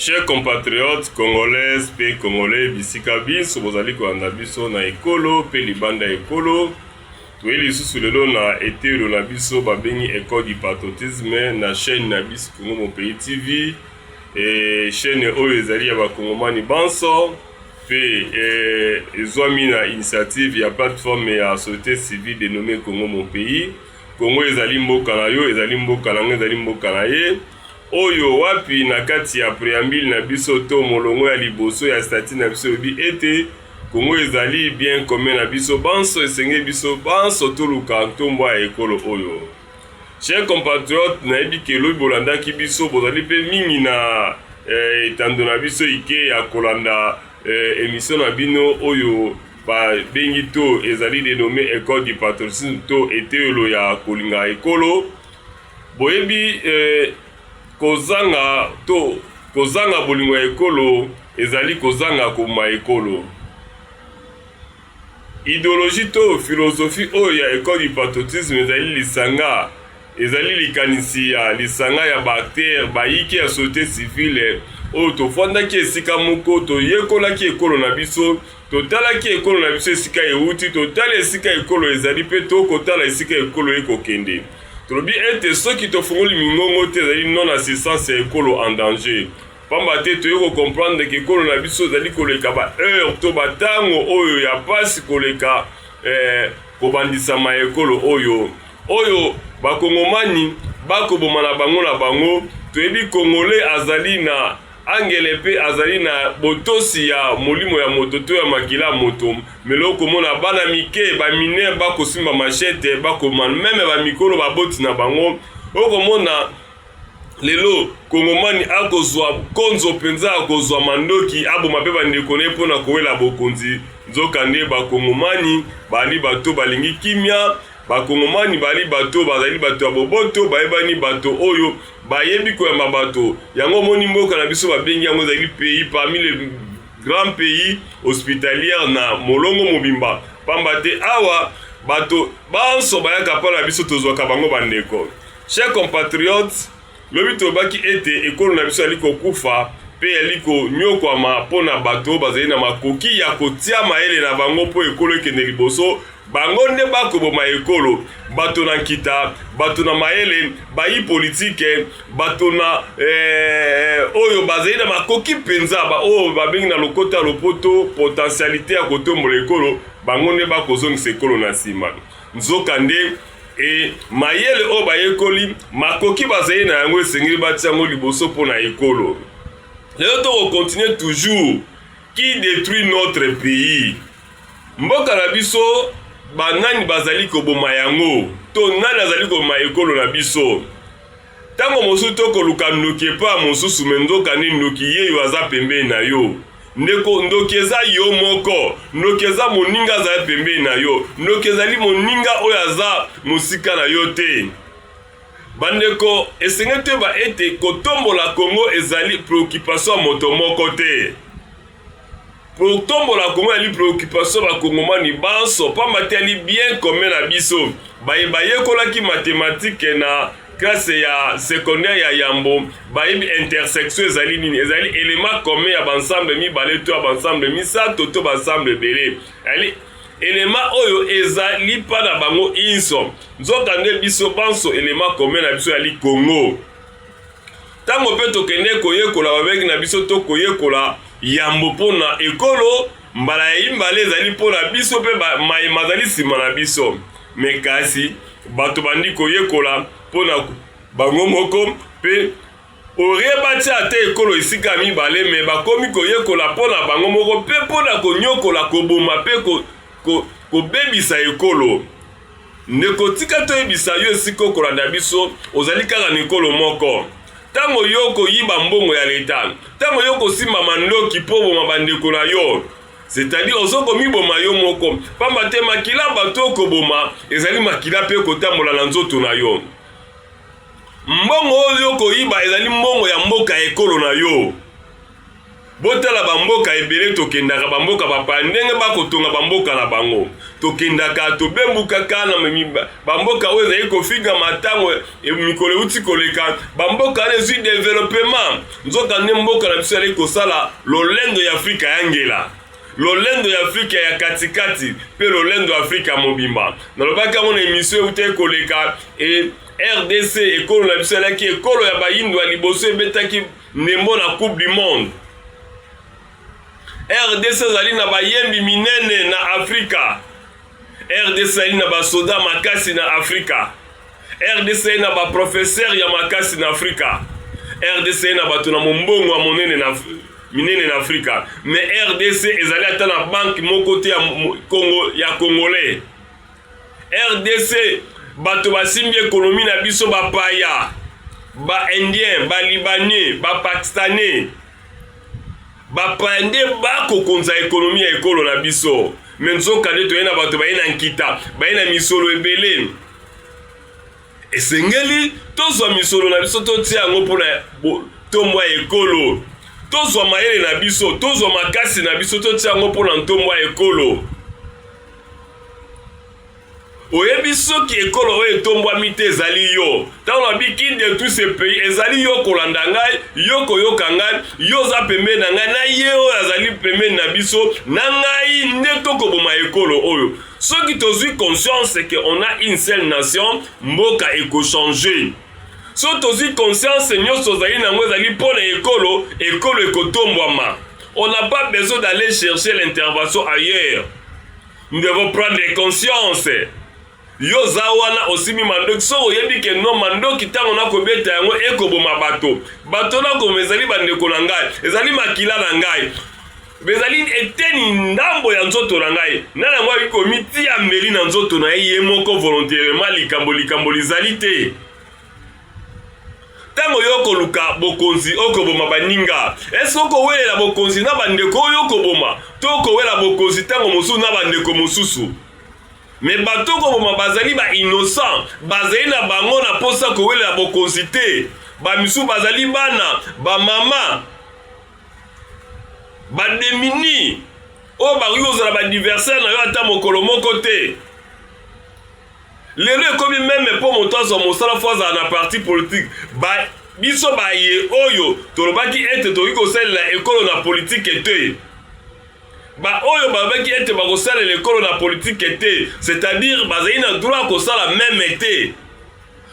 Chers compatriotes congolaises et congolais bisika biso bozali kolanda biso na ekolo pe libanda ekolo toyeli lisusu lelo na etelo na biso babengi école du patriotisme na chaîne na biso Congo Mon Pays TV et chaîne oyo ezali ya bakongomani banso pe ezwami na initiative ya plateforme ya société civile dénommée Congo Mon Pays. Congo ezali mboka na yo, ezali mboka na nga, ezali mboka na ye. Oyo wapi na kati ya préambule na biso to molongo ya liboso ya statut na biso bi ete Congo ezali bien commun na biso banso esenge biso banso to luka ntombo ya ekolo oyo. Chers compatriotes, na yebi ke lobi bolandaki biso bozali pe mingi na etando na biso ike ya kolanda émission na bino oyo ba bengi to ezali dénommé école du patriotisme to etelo ya kolinga ekolo. Boyebi kozanga bolingo ya ekolo ezali kozanga koma ekolo. Idéologie to philosophie oyo ya école du patriotisme ezali lisanga, ezali likanisi ya lisanga ya bakter bayiki ya société civile oyo tofandaki esika moko toyekolaki ekolo na biso, totalaki ekolo na biso esika euti, totala esika ekolo ezali pe tokotala esika ekolo ekokende. Tolobi ete soki tofungoli mingongo te ezali non assistance ya ekolo en danger. Pamba te toyeko comprendre ke ekolo na biso ezali koleka ba heure to batango oyo ya pasi koleka kobandisama ekolo oyo bakongomani bakoboma na bango toyebi kongole azali na angele pe azali na botosi ya molimo ya moto to ya makila moto meloko mona bana mike ba miner bakosimba machete bakomana meme ba mikolo baboti na bango okomona lelo kongomani akozwa konzo penza akozwa mandoki aboma pe bandeko ne mpona kowela bokonzi nzoka nde bakongomani bali bato balingi kimia, bakongomani bali bato bazali bato ya boboto bayebani bato oyo bayebi koyamba bato yango moni mboka na biso babengi yango ezali pays parmi les grands pays hospitaliers na molongo mobimba. Pamba te awa bato banso bayaka mpo na biso tozwaka bango bandeko. Chers compatriotes, lobi tobaki ete ekolo na biso yali kokufa pe yali konyokwama mpo na bato bazali na makoki ya kotia mayele na bango mpo ekolo ekende liboso. Bango nde bakoboma ekolo, bato na nkita, bato na mayele, bayi politike, bato na oyo bazali na makoki penza oyo babengi na lokota ya lopoto potentialité ya kotombola ekolo, bango nde bakozongisa ekolo na nsima. Nzoka nde mayele oyo bayekoli makoki bazali na yango esengeli batia yango liboso mpo na ekolo. Lelo tokokontinue toujours qui détruit notre pays. Mboka na biso banani bazali koboma yango to nani azali koboma ekolo na biso. Tango mosusu tokoluka ndoki epa mosusu mendoka ni ndoki yeyo aza pembeni na yo. Ndeko ndoki eza yo moko, ndoki eza moninga aza pembeni na yo, ndoki ezali moninga oyo aza mosika na yo te. Bandeko esengete ba ete kotombola Congo ezali préoccupation ya moto moko te. Kotombola Congo ezali préoccupation ba kongomani banso pamba te ali bien commun na biso. Bayekolaki mathématique na classe ya secondaire ya Yambo, bayebi intersection ezali nini, ezali élément commun ya bansemble mibale to ya bansemble misato to bansemble ebele. Ali élément oyo ezali pa na bango inso. Nzoka nde biso banso élément commun na biso yali Congo. Tango pe tokende koyekola babeki na biso to koyekola Yambo pona ekolo mbala ya imbale ezali pona biso pe mayema ezali nsima na biso. Mekasi bato bandi koyekola pona bango moko pe oreba tia ate ekolo esika mibale me bakomi koyekola pona bango moko pe pona konyokola koboma pe kobebisa ekolo. Ndeko tika toyebisa yo esika okolanda biso ozali kaka na ekolo moko. Tango yo koyiba mbongo ya leta, tango yo kosimba mandoki po boma bandeko na yo, c'est-à-dire ozoko miboma yo moko, pamba te makila bato koboma ezali makila pe kotambola na nzoto na yo. Mbongo oyo koyiba ezali mbongo ya mboka ekolo na yo. botala bamboka ebele tokendaka bamboka bapa ndenge bakotonga bamboka na bango tokendaka tobembukaka na bamboka oyo ezali kofinga matango mikolo euti koleka bamboka wana ezwi développement nzoka nde mboka na biso ezali kosala lolendo ya Afrika ya ngela lolendo ya Afrika ya katikati mpe lolendo ya Afrika mobimba nalobaki yango na émission euti koleka RDC ekolo na biso ezalaki ekolo ya bayindo ya liboso ebetaki ndembo na coupe du monde. RDC ezali na bayembi minene na Afrika. RDC ezali na basoda makasi na Afrika. RDC ezali na baprofesseur ya makasi na Afrika. RDC ezali na bato na mombongo ya monene na minene na Afrika. Mais RDC ezali ata na banque moko te ya Congolais. RDC bato basimbi ekonomi na biso bapaya, ba indien, ba libanais, ba pakistanais. Bapaya nde bakokonza ekonomi ya ekolo na biso. Mais nzoka nde toye na bato baye na nkita, baye na misolo ebele. Esengeli tozwa misolo na biso totia yango mpona ntombo ya ekolo. Tozwa mayele na biso, tozwa makasi na biso totia yango mpona ntombo ya ekolo. Oyebi soki ekolo oyo etombwami te ezali yo ntango nabiki de tous ces pays ezali yo kolanda ngai yo koyoka ngai yo oza pembeni na ngai na ye oyo azali pembeni na biso na ngai nde tokoboma ekolo oyo soki tozwi conscience ke on a une seule nation mboka ekochange so tozwi conscience nyonso ozali nango ezali mpona ekolo ekolo ekotombwama on n'a pas besoin d'aller chercher l'intervention ailleurs nous devons prendre conscience. Yo zawana osimi mandoki so oyebi ke no mandoki tango na kobeta yango ekoboma bato na komezali bandeko na ngai ezali makila na ngai bezali eteni ndambo ya nzoto na ngai na nango akomiti ya mbeli na nzoto na ye moko volontairement likambo lizali te tango yo koluka bokonzi okoboma baninga est-ce okowelela bokonzi na bandeko oyo okoboma to okowela bokonzi tango mosusu na bandeko mosusu. Mais bato koboma bazali ba innocent bazali na bango na posa kowelela bokonzi te ba misu bazali bana ba mama ba demini o ba yozala ba diversaire na yo ata mokolo moko te lelo ekomi meme po moto azwa mosala fo azala na parti politique ba biso baye oyo tolobaki ete tokoki kosalela ekolo na politike te ba oyo babaki ete bakosala lekolo na politique te c'est-à-dire bazali na droit kosala même te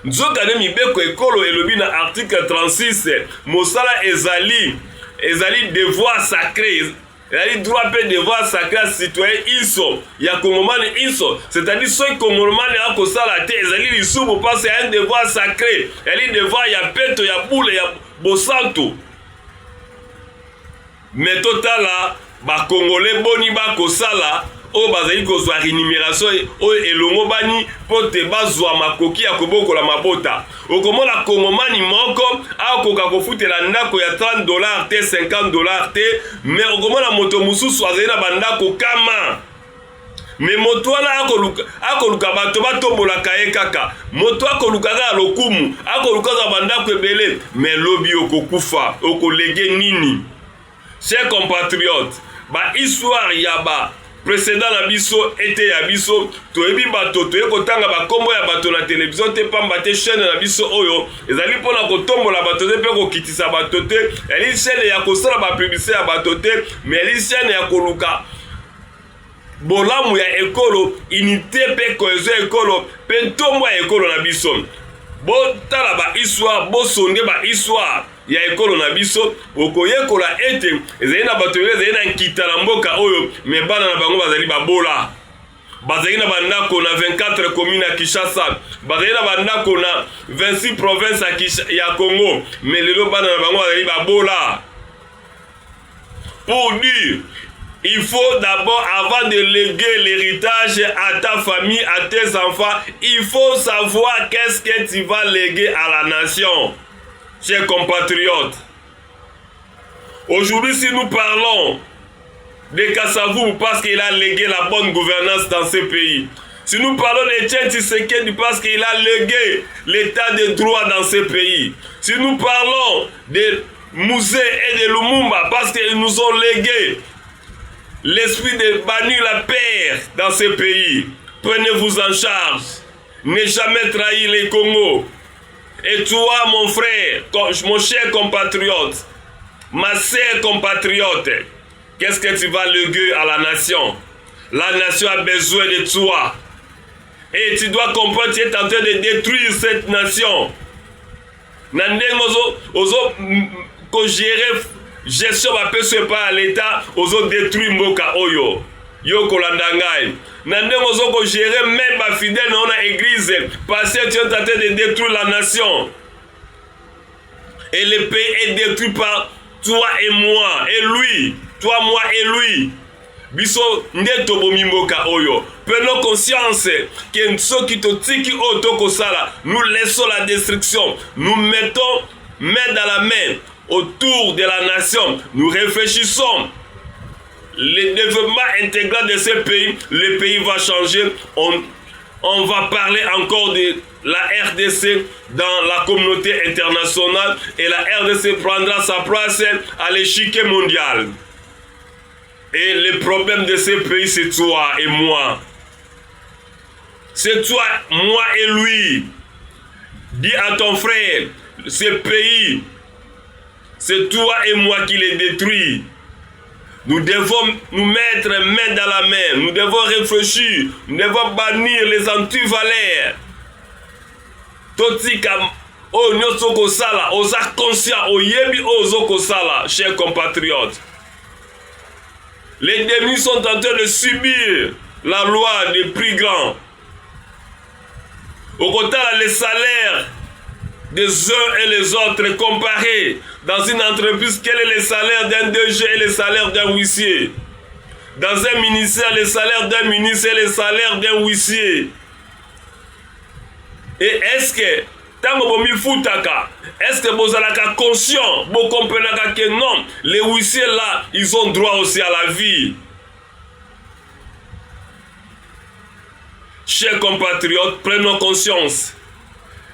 nzoka nde mibeko ekolo elobi na article 36 mosala ezali devoir sacré ezali droit mpe devoir sacré ya citoyen iso ya kongomani iso c'est-à-dire soki kongomani akosala te ezali lisumu mpasi ya un devoir sacré ezali devoir ya peto ya bule ya bosantu mais totala bakongole boni bakosala oyo bazali kozwa rémunération oyo elongo bani mpo te bazwa makoki ya kobokola mabota okomona kongomani moko akoka kofutela ndako ya $30 te $50 te mais okomona moto mosusu azali na bandako kama mais moto wana akoluka bato batombolaka ye kaka moto akoluka kaka lokumu akoluka za bandako ebele mais lobi okokufa okolege nini. Chers compatriotes, ba histoire ya ba précédent na biso ete ya biso toyebi bato toye kotanga bakombo ya bato na télévision te pamba te chaîne na biso oyo ezali mpona kotombola bato te mpe kokitisa bato te eli chaîne ya kosala bapublicité ya bato te mais eli chaîne ya koluka bolamu ya ekolo unité mpe cohésion ekolo mpe ntombo ya ekolo na biso botala ba histoire bosonge ba histoire ya ekolo na biso okoyekola ete ezali na bato ezali na nkita na mboka oyo me bana na bango bazali babola bazali na bandako na 24 communes ya Kinshasa bazali na bandako na 26 provinces ya Congo me lelo bana na bango bazali babola. Pour dire il faut d'abord, avant de léguer l'héritage à ta famille, à tes enfants, il faut savoir qu'est-ce que tu vas léguer à la nation. Chers compatriotes, aujourd'hui si nous parlons de Kassavou parce qu'il a légué la bonne gouvernance dans ce pays, si nous parlons de Etienne Tshisekedi parce qu'il a légué l'état de droit dans ce pays, si nous parlons de Mouzé et de Lumumba, parce qu'ils nous ont légué l'esprit de bannir la paix dans ces pays. Prenez-vous en charge. Ne jamais trahir les Congo. Et toi, mon frère, mon cher compatriote, ma sœur compatriote, qu'est-ce que tu vas léguer à la nation? La nation a besoin de toi. Et tu dois comprendre que tu es en train de détruire cette nation. Ko gérer gestion bapeswe par l'État, ozo détruire mboka oyo. Yo kolandangai. Nande ozo ko gérer même ba fidèle dans la église parce que tu es en train de détruire la nation. Et le pays est détruit par toi et moi et lui. Toi, moi et lui. Biso ndeto bomi mboka oyo. Prenons conscience que ceux qui te tiki otoko sala, nous laissons la destruction. Nous mettons main dans la main autour de la nation. Nous réfléchissons. Le développement intégral de ce pays, le pays va changer. On va parler encore de la RDC dans la communauté internationale et la RDC prendra sa place à l'échiquier mondial. Et le problème de ce pays, c'est toi et moi. C'est toi, moi et lui. Dis à ton frère, ce pays, c'est toi et moi qui les détruit. Nous devons nous mettre main dans la main. Nous devons réfléchir. Nous devons bannir les antivaleurs. Totika o nyosoko sala, osa conscient, o yebi ozoko sala, chers compatriotes. Les démunis sont en train de subir la loi des prix grands. Au côté, les salaires des uns et les autres comparés dans une entreprise, quel est le salaire d'un DG et le salaire d'un huissier? Dans un ministère, le salaire d'un ministre et le salaire d'un huissier. Et est-ce que est-ce que vous êtes conscient, vous comprenez que non, les huissiers là, ils ont droit aussi à la vie. Chers compatriotes, prenons conscience.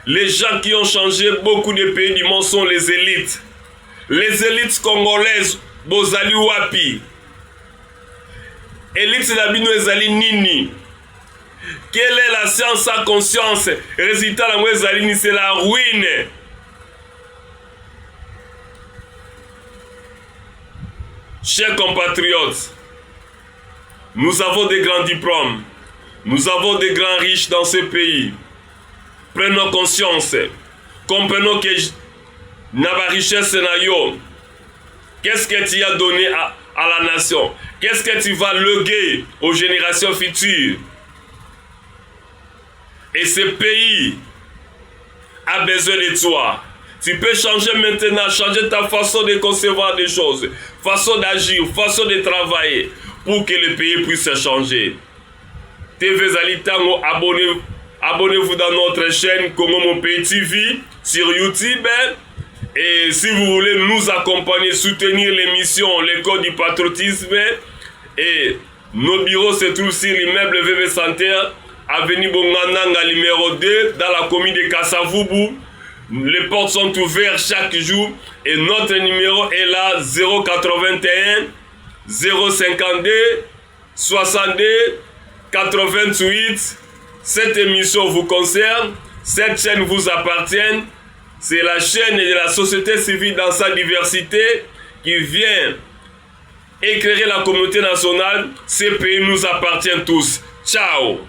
Les gens qui ont changé beaucoup de pays du monde sont les élites. Les élites congolaises, Bozali Wapi. Élites d'Abino Ezali Nini. Quelle est la science sans conscience? Résultat, la Mwezalini, c'est la ruine. Chers compatriotes, nous avons des grands diplômes. Nous avons des grands riches dans ce pays. Prenons conscience. Comprenons que Naba richesse Nayo. Qu'est-ce que tu as donné à la nation? Qu'est-ce que tu vas léguer aux générations futures? Et ce pays a besoin de toi. Tu peux changer maintenant, changer ta façon de concevoir des choses, façon d'agir, façon de travailler, pour que le pays puisse changer. TV Zalitango, abonnez-vous dans notre chaîne Congo Mon Pays TV sur YouTube. Et si vous voulez nous accompagner, soutenir l'émission L'école du patriotisme, et nos bureaux se trouvent sur l'immeuble VV Santerre, avenue Bongananga numéro 2, dans la commune de Kassavubu. Les portes sont ouvertes chaque jour et notre numéro est là 081 052 62 88. Cette émission vous concerne, cette chaîne vous appartient. C'est la chaîne de la société civile dans sa diversité qui vient éclairer la communauté nationale. Ces pays nous appartiennent tous. Ciao!